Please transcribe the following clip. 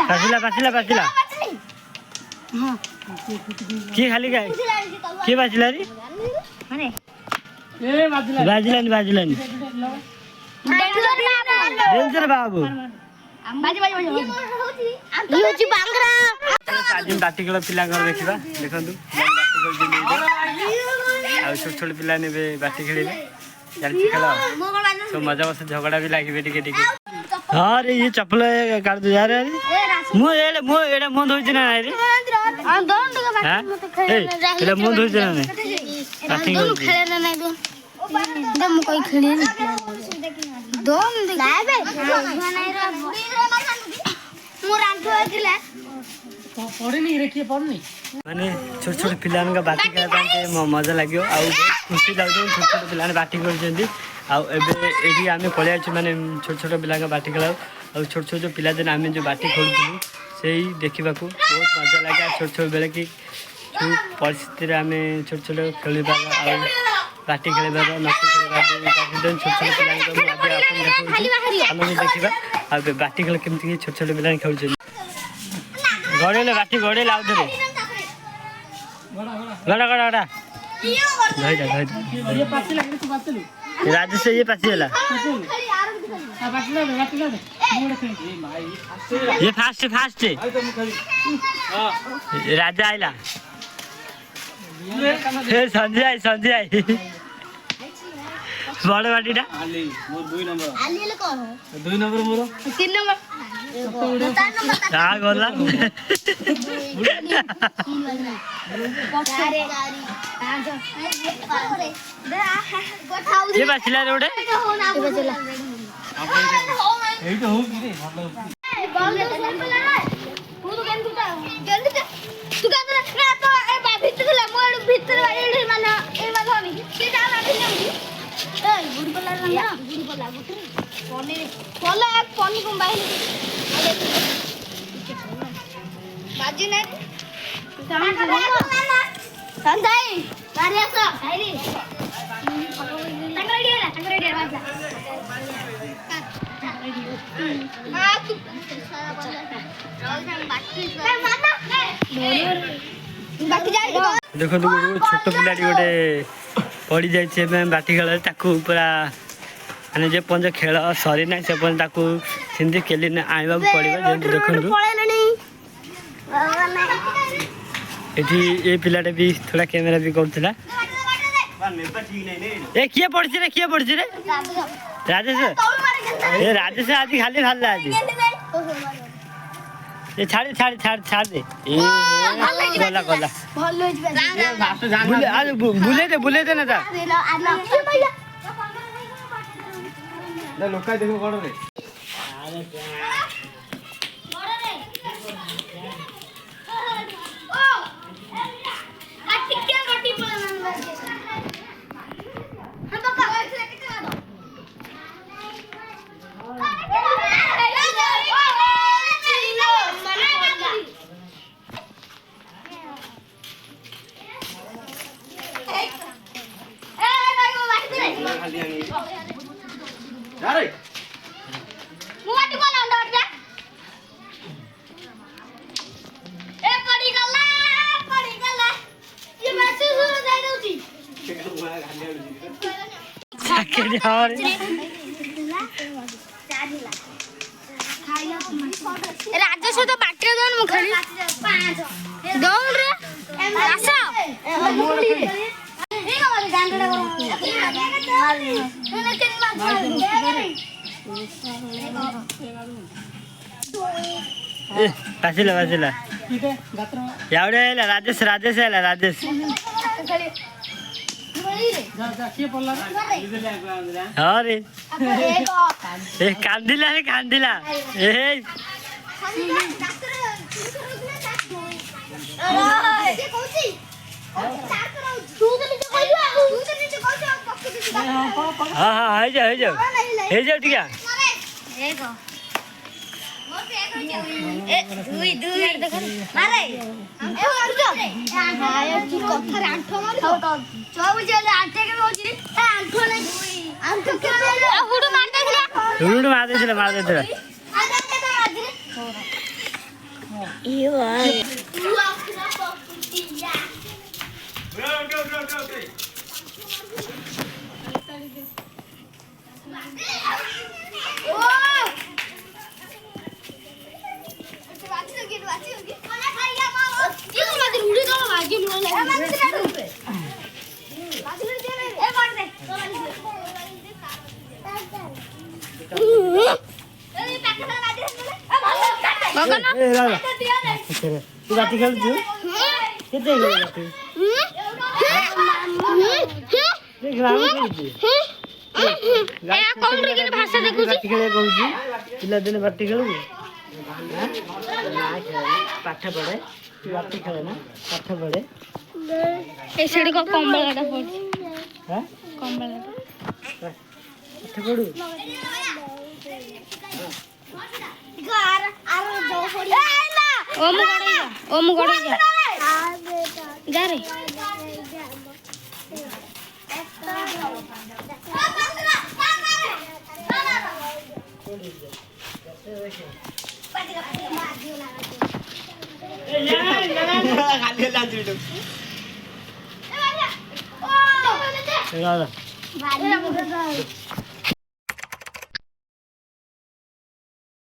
पाचिला पाचिला पाचिला की खाली काय की बाजला रे बाजलानी बाजलानी डेंजर बाबू आज बाटी खेल पिला देखा देखो छोट छोट पिला ने बाटी खेल चलती खेल सब मजा मजा झगड़ा भी लगे टे हाँ रे ये चप्पल काट दो यार मुझे मुँह धोई ना रे मुँह धोई ना कोई खेले माने छोट छोट पिला बाटी खेलता मजा लगे खुशी लगे छोट छोट पिला बाटी कर आम पलि माने छोट छोट पिला बाटी खेल छोट छोट जो पिला दिन आम जो बाटी खेलुँ से देखा बहुत मजा लगे छोट छोट बेले कि परिस्थिति आम छोट छोट खेल बाटी खेल नटी खेल छोट छोट पिला देखा बाटी खेल केमती छोट छोट पिला खेल गड़े बाटी गड़े आउ थे गड़ा गड़ा गड़ा राजेश ये पाचिला ये फास्ट फास्ट राजा आइला संजय आई संजय आई बड़ बाटीटा 2 नंबर मोर 3 नंबर गला ये बाचिला रोडे देखो छोट पिला गोटे पड़ी जाए बाटी खेल पूरा माने जे पंज खेल सरी ना से सिंधी केली आने पड़ेगा देखो ये पिलाटा भी थोड़ा कैमेरा भी करूला ए किए पड़ी रे किए पड़ी रे राजेश ए राजेश आज खाली भाला आज ये छाड़ छाड़ छाड़ छाड़ दे ए गला गला बुले दे ना ता ना लोका देखो कोन रे राजा सहित बाटे दौन मु खेली दौन रे आस पाचिला पाचिला यावडे आला राजेश राजेश आला राजेश हाँ रे कांदिला रे कांदिला ए हाँ हाँ हो जाओ टिका ହୁଡୁ ମାରି ଦେଇଥିଲେ ହୁଡୁ ମାରି ଦେଇଥିଲେ ତୁ ବାଟି ଖେଳୁଛୁ କେତେ ବାଟି ବାଟି ଖେଳିବା କହୁଛି ପିଲାଦିନେ ବାଟି ଖେଳୁ ପାଠ ପଢେ ତୁ ବାଟି ଖେଳେ ନା ପାଠ ପଢେ ସେଠି କମ୍ବଳଟା ପଡୁଛି କମ୍ବଳଟା ପାଠ ପଢୁ ଓମ ଗଡେଇ ଯା ରେ ଖାଲି